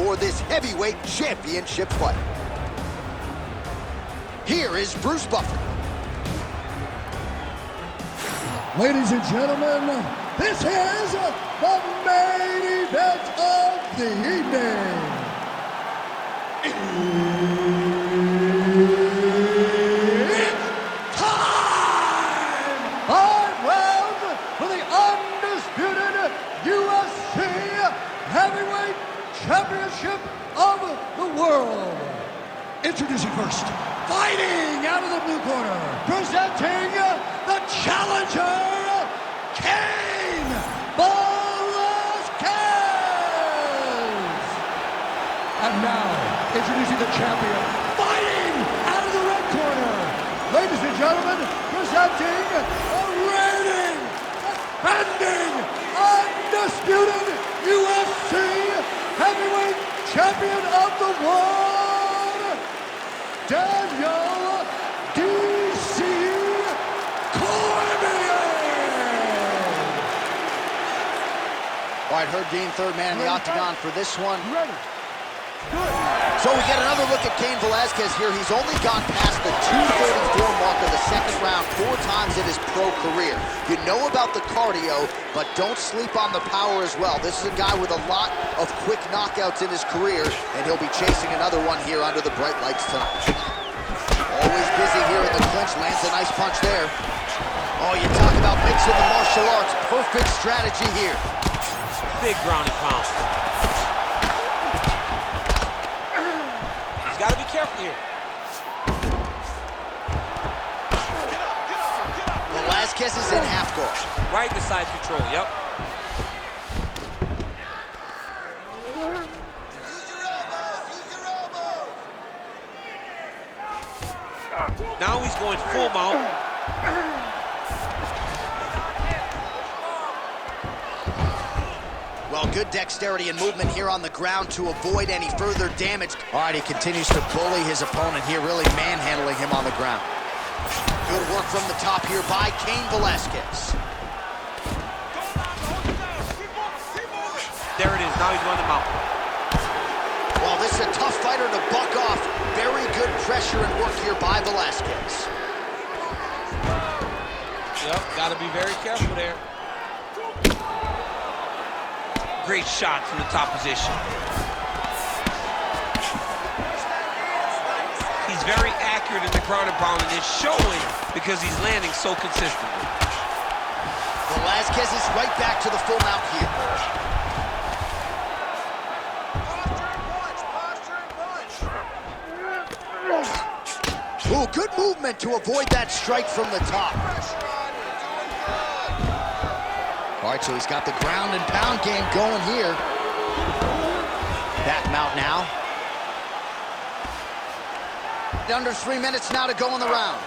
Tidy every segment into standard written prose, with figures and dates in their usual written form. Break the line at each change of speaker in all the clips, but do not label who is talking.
for this heavyweight championship fight. Here is Bruce Buffer.
Ladies and gentlemen, this is the main event of the evening. It's time! 5 rounds for the undisputed UFC Heavyweight Championship of the world. Introducing first, fighting out of the blue corner, presenting the challenger, Cain Velásquez. And now, introducing the champion, fighting out of the red corner, ladies and gentlemen, presenting the reigning, defending, undisputed UFC Heavyweight Champion of the world, Daniel D.C. Cormier!
All right, Herb Dean, third man in the octagon for this one.
Ready. Good.
So we get another look at Cain Velásquez here. He's only gone past the 234 mark of the second round 4 times in his pro career. You know about the cardio, but don't sleep on the power as well. This is a guy with a lot of quick knockouts in his career, and he'll be chasing another one here under the bright lights tonight. Always busy here in the clinch, lands a nice punch there. Oh, you talk about mixing the martial arts. Perfect strategy here.
Big ground and pound. He's got to be careful here.
Velásquez is in half guard.
Right in the side control, yep. Now he's going full mount.
Well, good dexterity and movement here on the ground to avoid any further damage. All right, he continues to bully his opponent here, really manhandling him on the ground. Good work from the top here by Cain Velásquez.
There it is, now he's on the mount.
Well, this is a tough fighter to buck off. Very good pressure and work here by Velásquez.
Yep, got to be very careful there. Great shot from the top position. He's very accurate in the ground and pound, and it's showing because he's landing so consistently.
Velásquez is right back to the full mount here. Ooh, good movement to avoid that strike from the top. All right, so he's got the ground and pound game going here. That mount now. Under 3 minutes now to go in the round.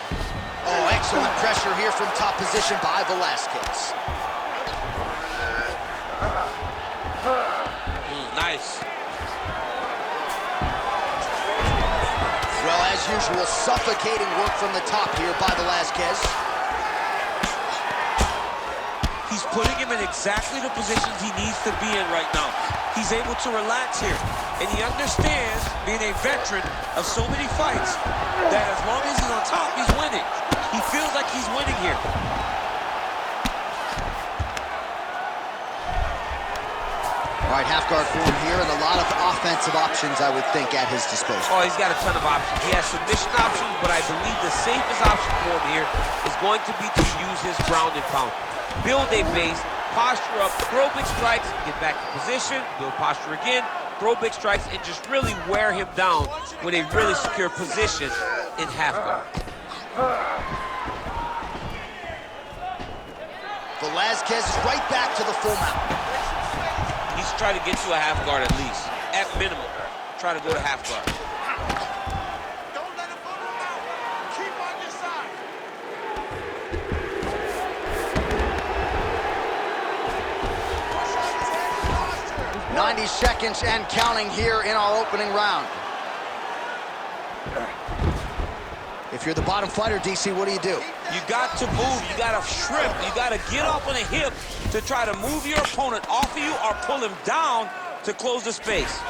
Oh, excellent pressure here from top position by Velásquez.
Nice.
Well, as usual, suffocating work from the top here by Velásquez.
He's putting him in exactly the positions he needs to be in right now. He's able to relax here, and he understands, being a veteran of so many fights, that as long as he's on top, he's winning. He feels like he's winning here.
All right, half guard form here, and a lot of offensive options, I would think, at his disposal.
Oh, he's got a ton of options. He has submission options, but I believe the safest option for him here is going to be to use his ground and pound. Build a base, posture up, throw big strikes, get back to position, build posture again, throw big strikes, and just really wear him down with a really secure position in half guard.
Velásquez is right back to the full mount.
He's trying to get to a half guard at least, at minimum. Try to go to half guard.
Don't let him put him out. Keep on your side.
90 seconds and counting here in our opening round. If you're the bottom fighter, DC, what do?
You got to move, you got to shrimp, you got to get off on a hip to try to move your opponent off of you or pull him down to close the space.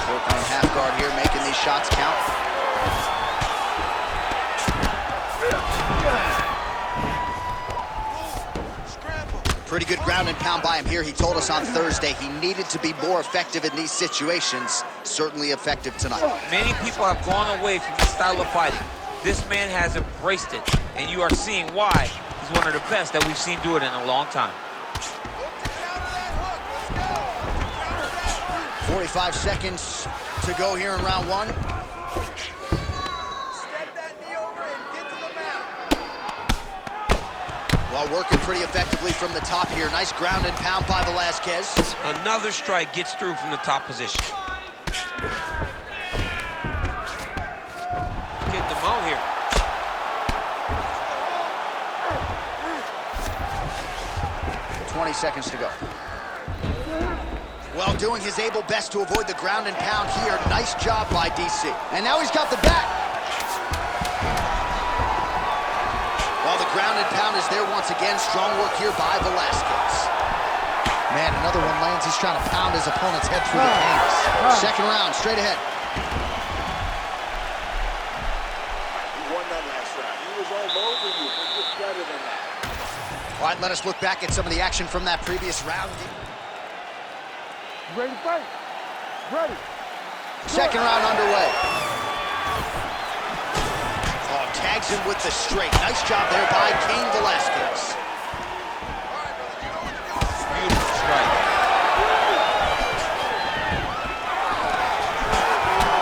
Working on half guard here, making these shots count. Pretty good ground and pound by him here. He told us on Thursday he needed to be more effective in these situations. Certainly effective tonight.
Many people have gone away from this style of fighting. This man has embraced it, and you are seeing why he's one of the best that we've seen do it in a long time.
45 seconds to go here in round one. While working pretty effectively from the top here. Nice ground and pound by Velásquez.
Another strike gets through from the top position. Getting them out here.
$20 seconds to go. Well, doing his able best to avoid the ground and pound here. Nice job by DC. And now he's got the back. While the ground and pound is there once again, strong work here by Velásquez. Man, another one lands. He's trying to pound his opponent's head through the hands. Second round, straight ahead.
You won that last round. He was all over you, but you're better than that.
All right, let us look back at some of the action from that previous round.
Ready to fight? Ready.
Second round underway. Oh, tags him with the straight. Nice job there by Cain Velásquez.
Beautiful strike.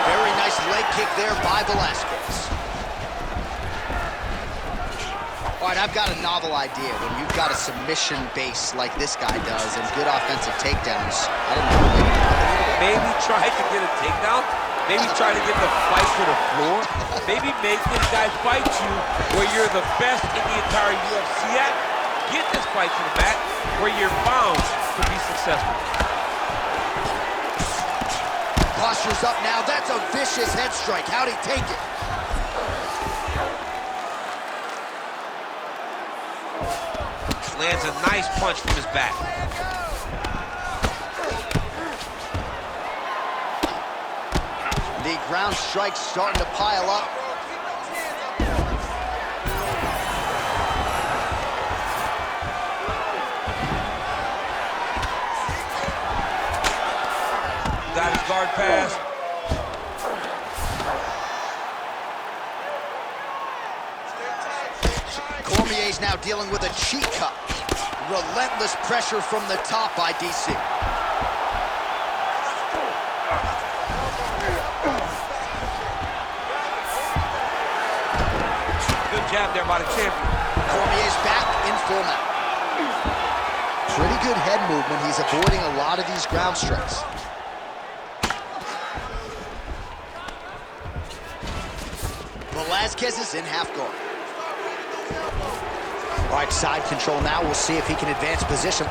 Very nice leg kick there by Velásquez. All right, I've got a novel idea. When you've got a submission base like this guy does and good offensive takedowns, I don't know.
Maybe try to get a takedown. Maybe try to get the fight to the floor. Maybe make this guy fight you where you're the best in the entire UFC at. Get this fight to the mat where you're bound to be successful.
Posture's up now. That's a vicious head strike. How'd he take it?
Lands a nice punch from his back.
The ground strikes starting to pile up.
Got his guard pass.
Cormier's now dealing with a cheek cut. Relentless pressure from the top by DC.
Good jab there by the champion.
Cormier's back in full mount. Pretty good head movement. He's avoiding a lot of these ground strikes. Velásquez is in half guard. All right, side control now. We'll see if he can advance position.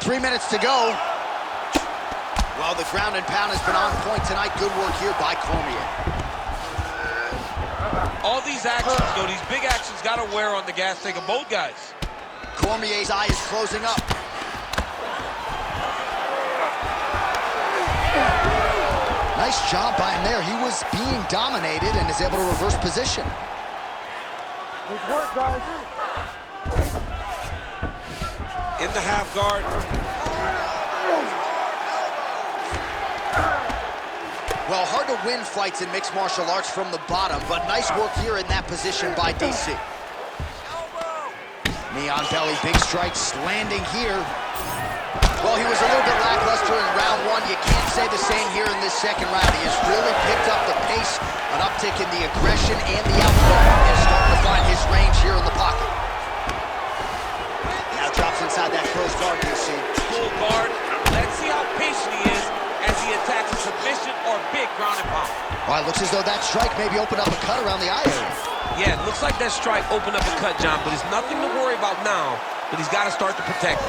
3 minutes to go. Well, the ground and pound has been on point tonight. Good work here by Cormier.
All these actions, though, these big actions got to wear on the gas tank of both guys.
Cormier's eye is closing up. Nice job by him there. He was being dominated and is able to reverse position.
Good work, guys.
In the half guard.
Well, hard to win fights in mixed martial arts from the bottom, but nice work here in that position by DC. Knee on belly, big strikes landing here. Well, he was a little bit lackluster in round one. You can't say the same here in this second round. He has really picked up the pace, an uptick in the aggression and the output, and starting to find his range here in the pocket. Now drops inside that closed guard, DC.
Full guard. Let's see how patient he is as he attacks a submission or big ground and pound.
Well, it looks as though that strike maybe opened up a cut around the eye area.
Yeah, it looks like that strike opened up a cut, John, but it's nothing to worry about now, but he's got to start to protect it.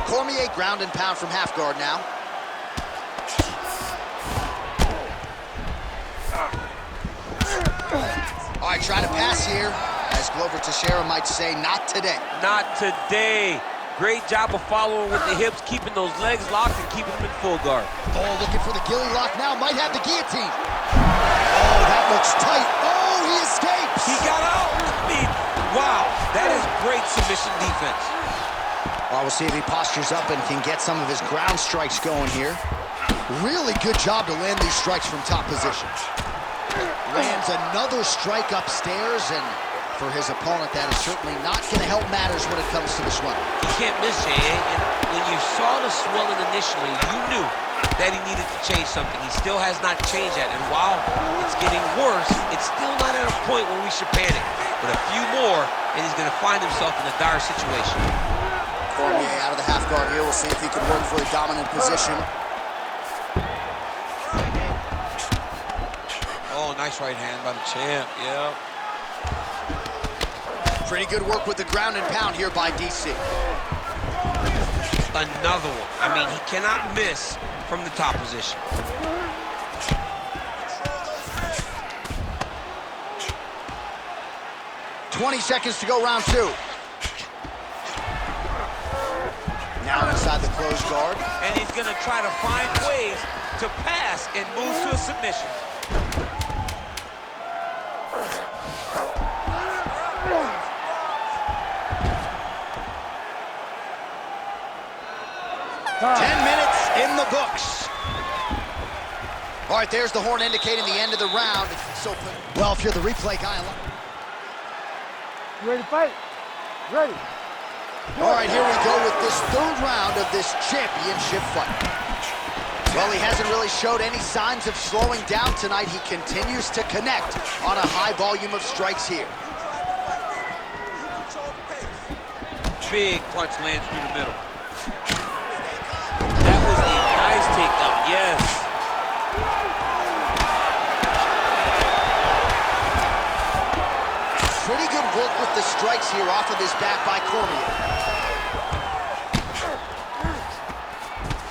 Cormier ground and pound from half guard now. All right, trying to pass here as Glover Teixeira might say, not today.
Not today. Great job of following with the hips, keeping those legs locked and keeping them in full guard.
Oh, looking for the ghillie lock now. Might have the guillotine. Oh, that looks tight. Oh, he escapes.
He got out. I mean, wow, that is great submission defense.
Well, we'll see if he postures up and can get some of his ground strikes going here. Really good job to land these strikes from top position. Lands another strike upstairs, and for his opponent, that is certainly not going to help matters when it comes to the swelling.
He can't miss, Jay. And when you saw the swelling initially, you knew that he needed to change something. He still has not changed that. And while it's getting worse, it's still not at a point where we should panic. But a few more, and he's going to find himself in a dire situation.
Cormier out of the half guard here. We'll see if he can work for a dominant position.
Oh, nice right hand by the champ, yeah.
Pretty good work with the ground and pound here by DC.
Another one. I mean, he cannot miss from the top position.
"20 seconds to go, round 2. Now inside the closed guard.
And he's going to try to find ways to pass and move to a submission.
Time.
10 minutes in the books. All right, there's the horn indicating the end of the round. So, well, if you're the replay guy,
You ready to fight? Ready.
all right, here we go with this third round of this championship fight. Well, he hasn't really showed any signs of slowing down tonight. He continues to connect on a high volume of strikes here.
Big punch lands through the middle. That was a nice takedown, yes.
Pretty good work with the strikes here off of his back by Cormier.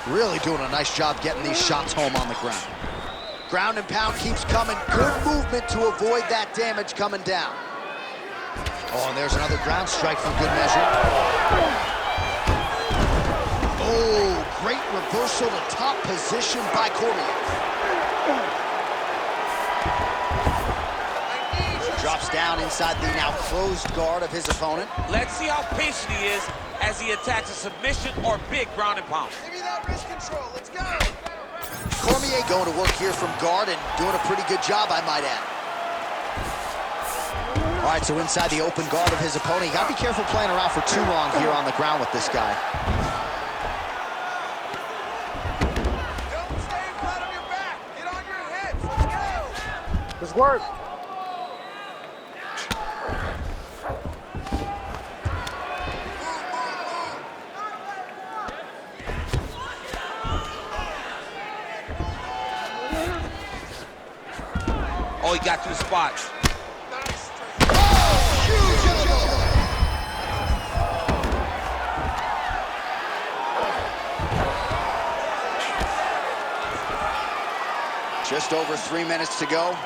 Really doing a nice job getting these shots home on the ground. Ground and pound keeps coming. Good movement to avoid that damage coming down. Oh, and there's another ground strike for good measure. Oh, great reversal to top position by Cormier. Drops down inside the now closed guard of his opponent.
Let's see how patient he is as he attacks a submission or big ground and pound.
Give me that wrist control. Let's go.
Cormier going to work here from guard and doing a pretty good job, I might add. All right, so inside the open guard of his opponent. You gotta be careful playing around for too long here on the ground with this guy.
Don't stay flat on your back. Get on your hips. Let's go.
Let's work.
Oh, he got to the spot.
Nice.
Just over 3 minutes to go.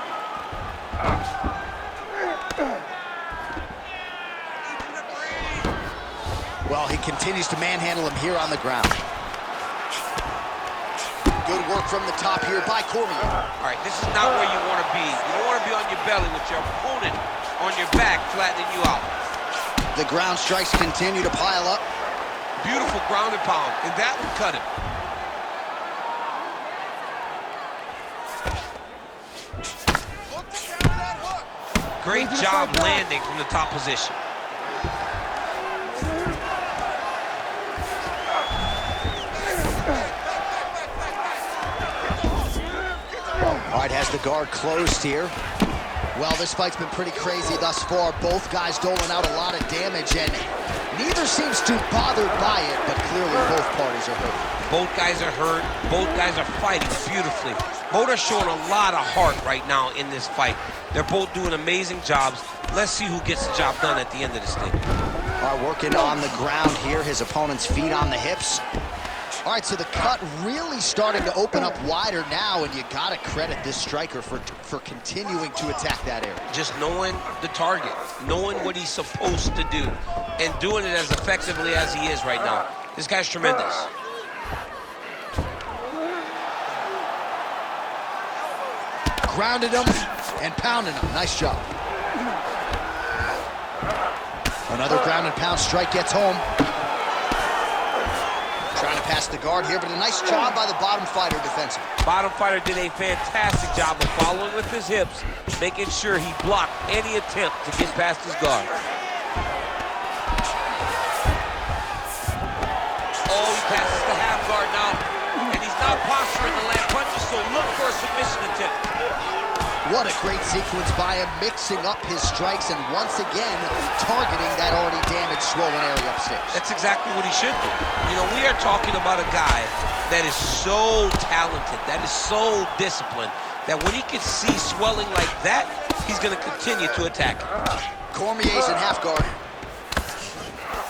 Well, he continues to manhandle him here on the ground. Good work from the top here by Cormier.
All right, this is not where you want to be. You don't want to be on your belly with your opponent on your back, flattening you out.
The ground strikes continue to pile up.
Beautiful ground and pound, and that would cut him.
Look to counter that hook.
Great job landing from the top position.
All right, has the guard closed here. Well, this fight's been pretty crazy thus far. Both guys doling out a lot of damage, and neither seems too bothered by it, but clearly both parties are hurt.
Both guys are hurt. Both guys are fighting beautifully. Both are showing a lot of heart right now in this fight. They're both doing amazing jobs. Let's see who gets the job done at the end of this thing.
All right, working on the ground here. His opponent's feet on the hips. All right, so the cut really starting to open up wider now, and you gotta credit this striker for continuing to attack that area.
Just knowing the target, knowing what he's supposed to do, and doing it as effectively as he is right now. This guy's tremendous.
Grounded him and pounding him. Nice job. Another ground and pound strike gets home. Trying to pass the guard here, but a nice job by the bottom fighter defensively.
Bottom fighter did a fantastic job of following with his hips, making sure he blocked any attempt to get past his guard. Oh, he passes the half guard now, and he's not posturing to land punches, so look for a submission attempt.
What a great sequence by him, mixing up his strikes and once again targeting that already damaged, swollen area upstairs.
That's exactly what he should do. You know, we are talking about a guy that is so talented, that is so disciplined, that when he can see swelling like that, he's going to continue to attack him.
Cormier's in half guard.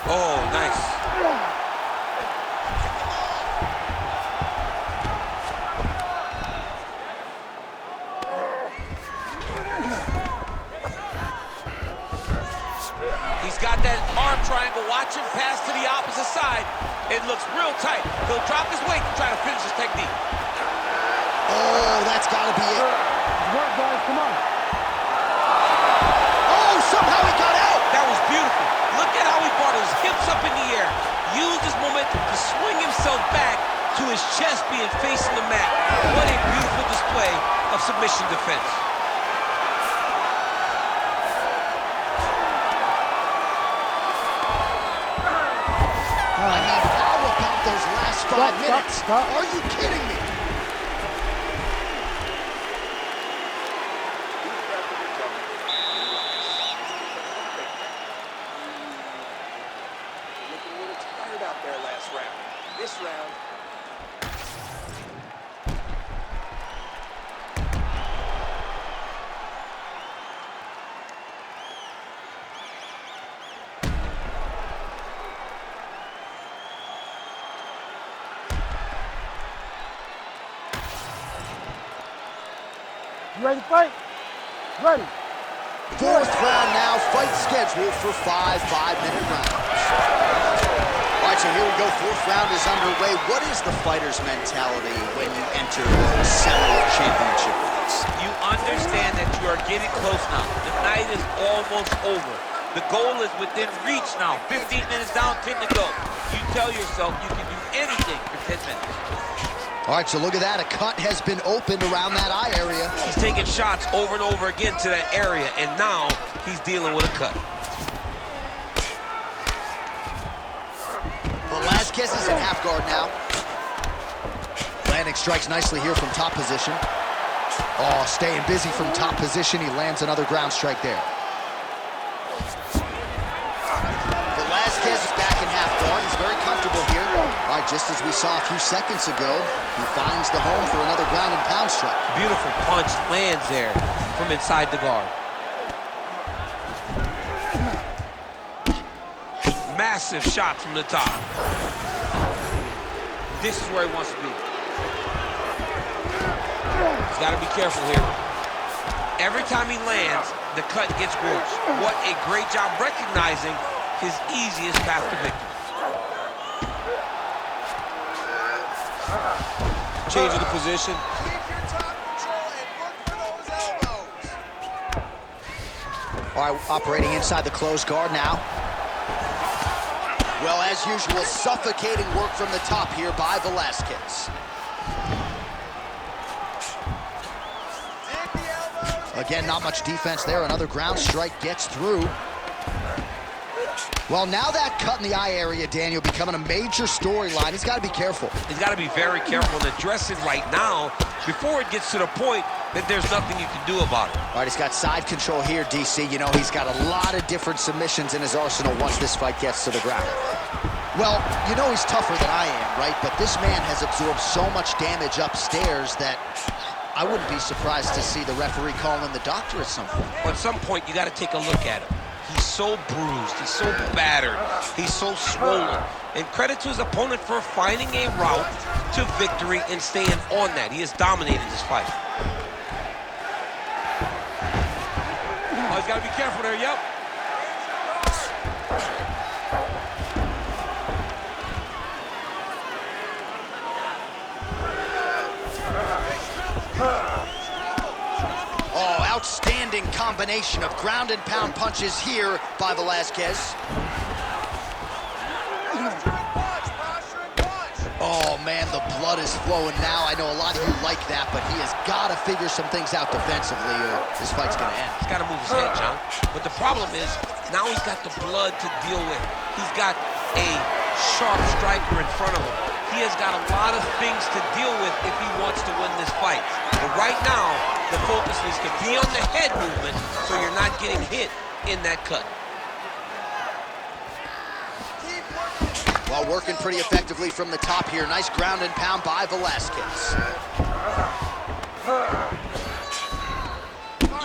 Oh, nice. He's got that arm triangle. Watch him pass to the opposite side. It looks real tight. He'll drop his weight to try to finish his technique.
Oh, that's got to be it.
Work, guys, come on.
Oh, somehow he got out.
That was beautiful. Look at how he brought his hips up in the air. Used his momentum to swing himself back to his chest being facing the mat. What a beautiful display of submission defense.
I mean, how about those last 5 minutes?
Stop.
Are you kidding me?
Looking a little tired out there last round. This round,
You ready to fight? Ready.
Fourth round now, fight scheduled for 5 5-minute rounds. All right, so here we go. Fourth round is underway. What is the fighter's mentality when you enter the semi championship?
You understand that you are getting close now. The night is almost over. The goal is within reach now. 15 minutes down, 10 to go. You tell yourself you can do anything for 10 minutes.
All right, so look at that. A cut has been opened around that eye area.
He's taking shots over and over again to that area, and now he's dealing with a cut.
Velásquez is in half guard now. Landing strikes nicely here from top position. Oh, staying busy from top position. He lands another ground strike there. Velásquez is back in half guard. He's very comfortable here. All right, just as we saw a few seconds ago, he finds the home for another ground and pound strike.
Beautiful punch lands there from inside the guard. Massive shot from the top. This is where he wants to be. He's got to be careful here. Every time he lands, the cut gets worse. What a great job recognizing his easiest path to victory. Change of the position.
keep your top control and look for those elbows.
All right, operating inside the closed guard now. Well, as usual, suffocating work from the top here by Velásquez.
Dig the elbows.
Again, not much defense there. Another ground strike gets through. Well, now that cut in the eye area, Daniel, becoming a major storyline. He's got to be careful.
He's got to be very careful and address it right now before it gets to the point that there's nothing you can do about it.
All right, he's got side control here, DC. You know, he's got a lot of different submissions in his arsenal once this fight gets to the ground. Well, you know he's tougher than I am, right? But this man has absorbed so much damage upstairs that I wouldn't be surprised to see the referee call in the doctor at some point.
At some point, you got to take a look at him. He's so bruised, he's so battered, he's so swollen. And credit to his opponent for finding a route to victory and staying on that. He has dominated this fight.
Oh, he's got to be careful there, yep.
Oh, outstanding combination of ground and pound punches here by Velásquez. Oh, man, the blood is flowing now. I know a lot of you like that, but he has got to figure some things out defensively or this fight's going to end.
He's got to move his head, John. But the problem is, now he's got the blood to deal with. He's got a sharp striker in front of him. He has got a lot of things to deal with if he wants to win this fight. But right now, the focus needs to be on the head movement so you're not getting hit in that cut.
Well, working pretty effectively from the top here. Nice ground and pound by Velásquez.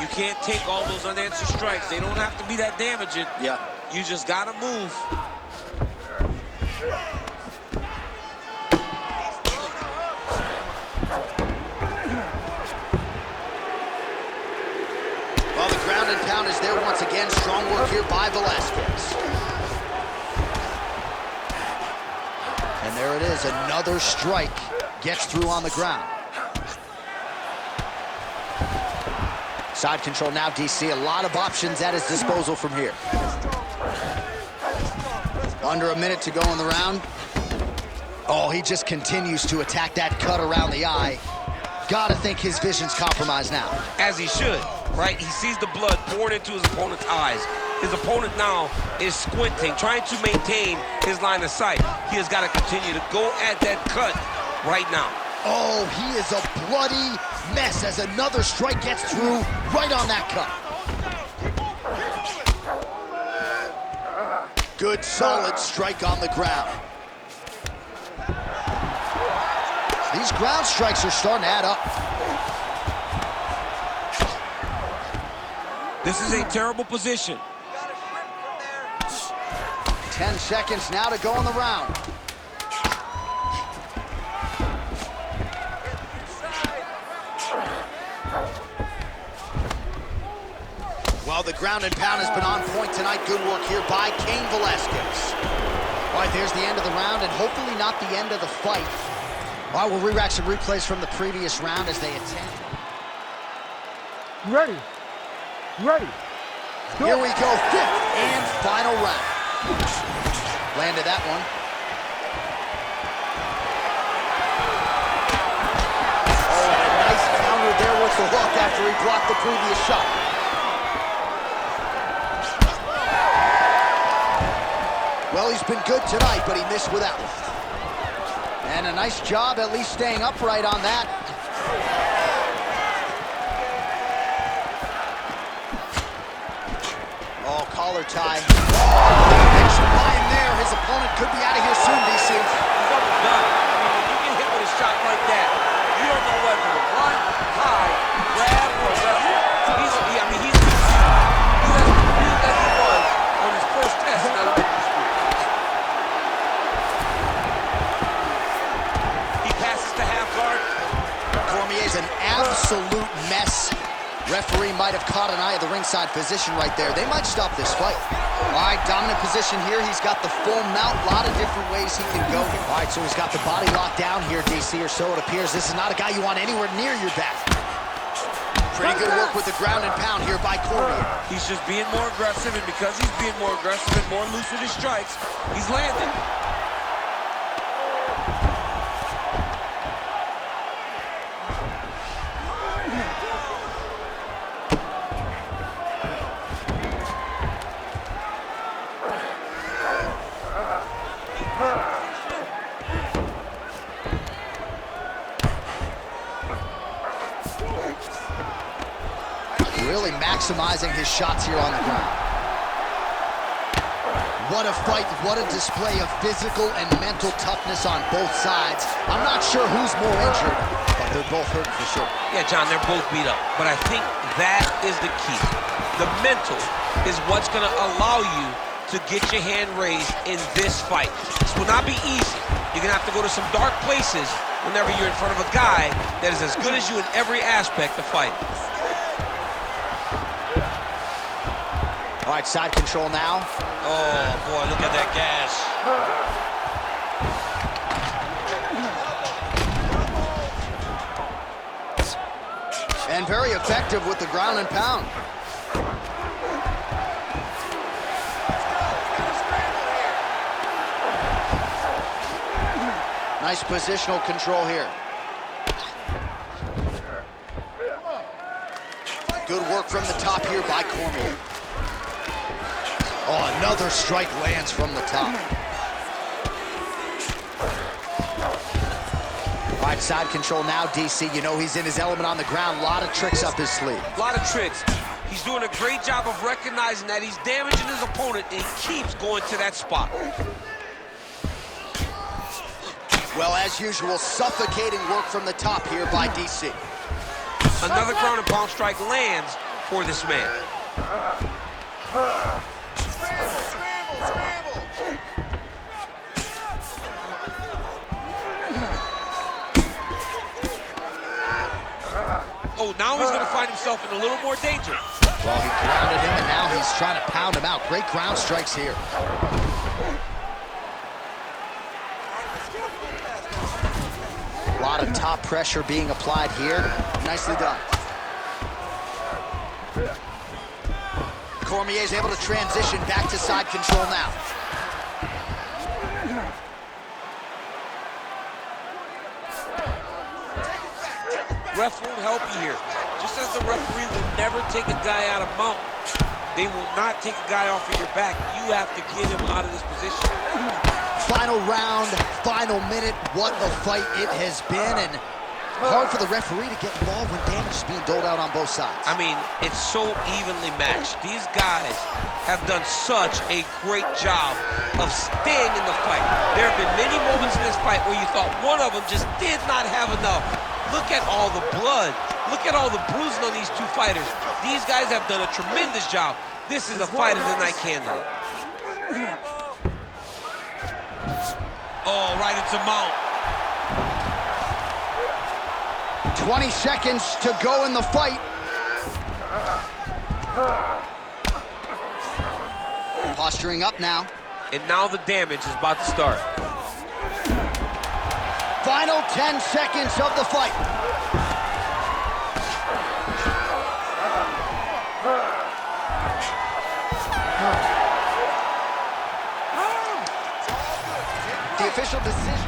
You can't take all those unanswered strikes. They don't have to be that damaging.
Yeah.
You just got to move.
Well, the ground and pound is there once again. Strong work here by Velásquez. And there it is, another strike gets through on the ground. Side control now, DC. A lot of options at his disposal from here. Under a minute to go in the round. Oh, he just continues to attack that cut around the eye. Gotta think his vision's compromised now.
As he should, right? He sees the blood pouring into his opponent's eyes. His opponent now is squinting, trying to maintain his line of sight. He has got to continue to go at that cut right now.
Oh, he is a bloody mess as another strike gets through right on that cut. Good, solid strike on the ground. These ground strikes are starting to add up.
This is a terrible position.
10 seconds now to go in the round. Well, the ground and pound has been on point tonight. Good work here by Cain Velásquez. All right, there's the end of the round, and hopefully not the end of the fight. All right, we'll re-rack some replays from the previous round as they attempt.
Ready. Ready.
Here we go, fifth and final round. Landed that one. Oh, and a nice counter there with the hook after he blocked the previous shot. Well, he's been good tonight, but he missed with that one. And a nice job at least staying upright on that. Oh, collar tie. Action by him there. His opponent could be out of here soon, DC.
Double done. I mean, when you get hit with a shot like that, you don't know whether to run, hide, grab, or wrestle. He's beat you as he was on his first test in elementary school. He passes to half guard.
Cormier's an absolute mess. Referee might have caught an eye of the ringside physician right there. They might stop this fight. All right, dominant position here. He's got the full mount. A lot of different ways he can go. All right, so he's got the body locked down here, DC, or so it appears. This is not a guy you want anywhere near your back. Pretty good work with the ground and pound here by Cormier.
He's just being more aggressive, and because he's being more aggressive and more loose with his strikes, he's landing.
Really maximizing his shots here on the ground. What a fight, what a display of physical and mental toughness on both sides. I'm not sure who's more injured, but they're both hurting for sure.
Yeah, John, they're both beat up. But I think that is the key. The mental is what's going to allow you to get your hand raised in this fight. This will not be easy. You're going to have to go to some dark places whenever you're in front of a guy that is as good as you in every aspect of fighting.
All right, side control now.
Oh, boy, look at that gas.
And very effective with the ground and pound. Nice positional control here. Good work from the top here by Cormier. Oh, another strike lands from the top. All right, side control now, DC. You know he's in his element on the ground. A lot of tricks up his sleeve.
A lot of tricks. He's doing a great job of recognizing that he's damaging his opponent, and he keeps going to that spot.
Well, as usual, suffocating work from the top here by DC.
Another ground and pound strike lands for this man. Oh, now he's going to find himself in a little more danger.
Well, he grounded him, and now he's trying to pound him out. Great ground strikes here. A lot of top pressure being applied here. Nicely done. Cormier is able to transition back to side control now.
Ref won't help you here. Just as the referee will never take a guy out of mount, they will not take a guy off of your back. You have to get him out of this position.
Final round, final minute. What a fight it has been, and hard for the referee to get involved when damage is being doled out on both sides.
I mean, it's so evenly matched. These guys have done such a great job of staying in the fight. There have been many moments in this fight where you thought one of them just did not have enough. Look at all the blood. Look at all the bruising on these two fighters. These guys have done a tremendous job. This is a fight of the night candidate.
Oh, right into mount.
20 seconds to go in the fight. Posturing up now.
And now the damage is about to start.
Final 10 seconds of the fight. The official decision.